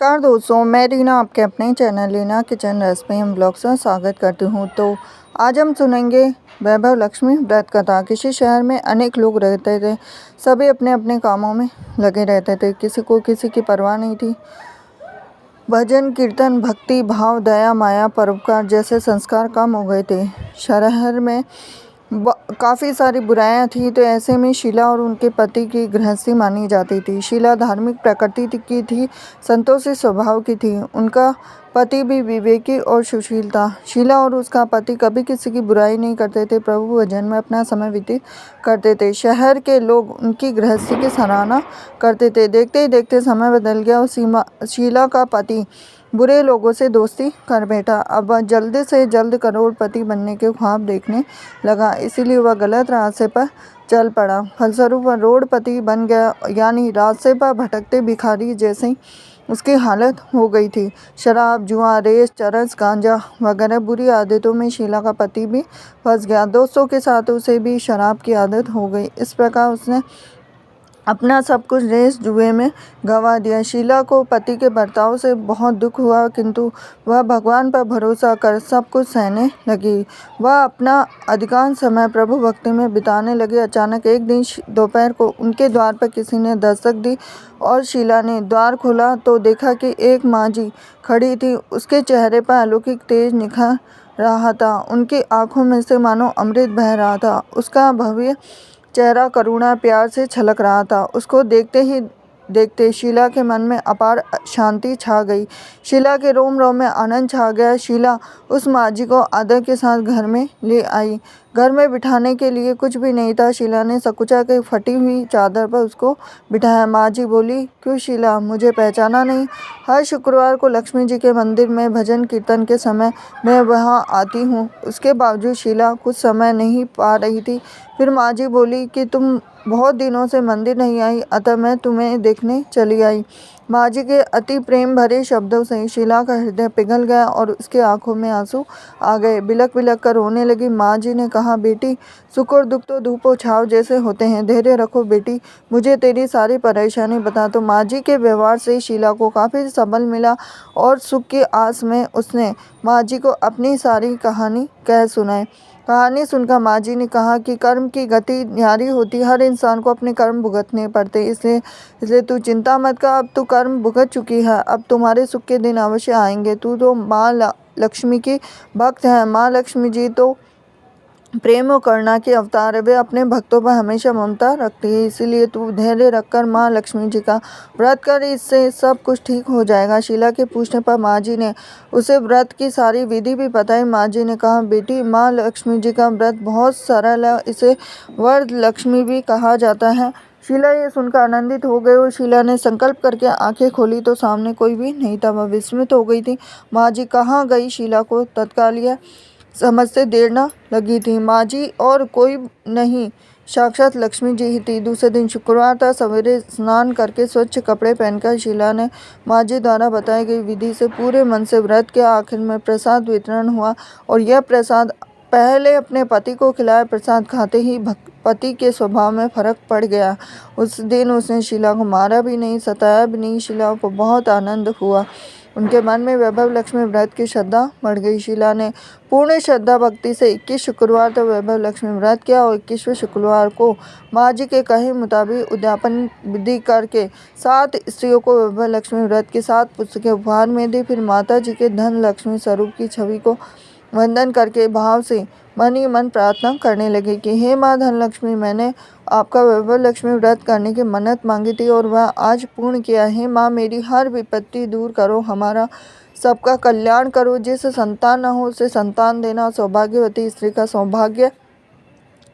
नमस्कार दोस्तों, मैं रीना आपके अपने channel Reena kitchen recipe and blogs में स्वागत करती हूँ। तो आज हम सुनेंगे वैभव लक्ष्मी व्रत कथा। किसी शहर में अनेक लोग रहते थे। सभी अपने अपने कामों में लगे रहते थे। किसी को किसी की परवाह नहीं थी। भजन कीर्तन भक्ति भाव दया माया परोपकार जैसे संस्कार कम हो गए थे। शहर में काफ़ी सारी बुराइयां थी। तो ऐसे में शीला और उनके पति की गृहस्थी मानी जाती थी। शीला धार्मिक प्रकृति की थी, संतोषी स्वभाव की थी। उनका पति भी विवेकी और सुशील था। शीला और उसका पति कभी किसी की बुराई नहीं करते थे। प्रभु भजन में अपना समय व्यतीत करते थे। शहर के लोग उनकी गृहस्थी की सराहना करते थे। देखते ही देखते समय बदल गया और शीला का पति बुरे लोगों से दोस्ती कर बैठा। अब वह जल्द से जल्द करोड़पति बनने के ख्वाब देखने लगा, इसीलिए वह गलत रास्ते पर चल पड़ा। फलस्वरूप वह रोडपति बन गया, यानी रास्ते पर भटकते भिखारी जैसी उसकी हालत हो गई थी। शराब जुआ रेस चरस गांजा वगैरह बुरी आदतों में शीला का पति भी फंस गया। दोस्तों के साथ उसे भी शराब की आदत हो गई। इस प्रकार उसने अपना सब कुछ रेस जुए में गंवा दिया। शीला को पति के बर्ताव से बहुत दुख हुआ, किंतु वह भगवान पर भरोसा कर सब कुछ सहने लगी। वह अपना अधिकांश समय प्रभु भक्ति में बिताने लगी। अचानक एक दिन दोपहर को उनके द्वार पर किसी ने दस्तक दी और शीला ने द्वार खोला तो देखा कि एक माँ जी खड़ी थी। उसके चेहरे पर अलौकिक तेज निखर रहा था। उनकी आंखों में से मानो अमृत बह रहा था। उसका भव्य चेहरा करुणा प्यार से छलक रहा था। उसको देखते ही देखते शीला के मन में अपार शांति छा गई। शीला के रोम रोम में आनंद छा गया। शीला उस माँ जी को आदर के साथ घर में ले आई। घर में बिठाने के लिए कुछ भी नहीं था। शीला ने सकुचा के फटी हुई चादर पर उसको बिठाया। माँ जी बोली, क्यों शीला, मुझे पहचाना नहीं? हर शुक्रवार को लक्ष्मी जी के मंदिर में भजन कीर्तन के समय मैं वहाँ आती हूँ। उसके बावजूद शीला कुछ समय नहीं पा रही थी। फिर माँ जी बोली कि तुम बहुत दिनों से मंदिर नहीं आई, अतः मैं तुम्हें देखने चली आई। माँ जी के अति प्रेम भरे शब्दों से शीला का हृदय पिघल गया और उसके आंखों में आंसू आ गए। बिलक बिलक कर रोने लगी। माँ जी ने कहा, बेटी, सुख और दुख तो धूप और छाव जैसे होते हैं। धैर्य रखो बेटी, मुझे तेरी सारी परेशानी बता। तो माँ जी के व्यवहार से शीला को काफ़ी सबल मिला और सुख की आस में उसने माँ जी को अपनी सारी कहानी कह सुनाई। कहानी सुनकर माँ जी ने कहा कि कर्म की गति न्यारी होती, हर इंसान को अपने कर्म भुगतने पड़ते। इसलिए तू चिंता मत कर, अब तू कर्म भुगत चुकी है, अब तुम्हारे सुख के दिन अवश्य आएंगे। तू तो माँ लक्ष्मी की भक्त है। माँ लक्ष्मी जी तो प्रेम और करुणा के अवतार है। वे अपने भक्तों पर हमेशा ममता रखती है। इसीलिए तू धैर्य रखकर माँ लक्ष्मी जी का व्रत कर, इससे सब कुछ ठीक हो जाएगा। शीला के पूछने पर माँ जी ने उसे व्रत की सारी विधि भी बताई। माँ जी ने कहा, बेटी, माँ लक्ष्मी जी का व्रत बहुत सरल है, इसे वर लक्ष्मी भी कहा जाता है। शीला ये सुनकर आनंदित हो गई और शीला ने संकल्प करके आंखें खोली तो सामने कोई भी नहीं था। वह विस्मित हो गई थी। माँ जी कहाँ गई? शीला को तत्काल यह समझते देर न लगी थी। माँ जी और कोई नहीं, साक्षात लक्ष्मी जी ही थी। दूसरे दिन शुक्रवार था। सवेरे स्नान करके स्वच्छ कपड़े पहनकर शीला ने माँ जी द्वारा बताई गई विधि से पूरे मन से व्रत किया। आखिर में प्रसाद वितरण हुआ और यह प्रसाद पहले अपने पति को खिलाया। प्रसाद खाते ही पति के स्वभाव में फर्क पड़ गया। उस दिन उसने शीला को मारा भी नहीं, सताया भी नहीं। शीला को बहुत आनंद हुआ। उनके मन में वैभव लक्ष्मी व्रत की श्रद्धा बढ़ गई। शीला ने पूर्ण श्रद्धा भक्ति से 21 शुक्रवार तक वैभव लक्ष्मी व्रत किया और 21वें शुक्रवार को माँ जी के कहे मुताबिक उद्यापन विधि करके 7 स्त्रियों को वैभव लक्ष्मी व्रत की 7 पुस्तकें उपहार में दी। फिर माता जी के धन लक्ष्मी स्वरूप की छवि को वंदन करके भाव से मन ही मन प्रार्थना करने लगे कि हे माँ धनलक्ष्मी, मैंने आपका वैभव लक्ष्मी व्रत करने की मन्नत मांगी थी और वह आज पूर्ण किया है। माँ, मेरी हर विपत्ति दूर करो, हमारा सबका कल्याण करो। जिसे संतान न हो उसे संतान देना, सौभाग्यवती स्त्री का सौभाग्य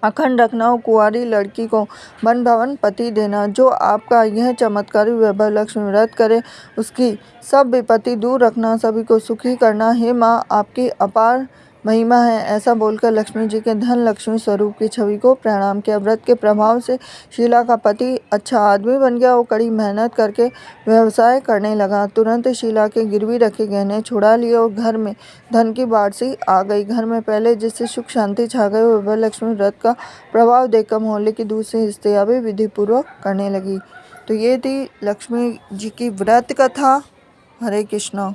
अखंड रखना और कुंवारी लड़की को मन भवन पति देना। जो आपका यह चमत्कारी वैभव लक्ष्मी व्रत करे उसकी सब विपत्ति दूर रखना, सभी को सुखी करना। हे माँ, आपकी अपार महिमा है। ऐसा बोलकर लक्ष्मी जी के धन लक्ष्मी स्वरूप की छवि को प्रणाम किया। व्रत के प्रभाव से शीला का पति अच्छा आदमी बन गया और कड़ी मेहनत करके व्यवसाय करने लगा। तुरंत शीला के गिरवी रखे गहने छुड़ा लिए और घर में धन की बाढ़ सी आ गई। घर में पहले जिससे सुख शांति छा गई, वैभव लक्ष्मी व्रत का प्रभाव देखकर मोहल्ले की दूसरी स्त्रियां भी विधि पूर्वक करने लगी। तो ये थी लक्ष्मी जी की व्रत कथा। हरे कृष्णा।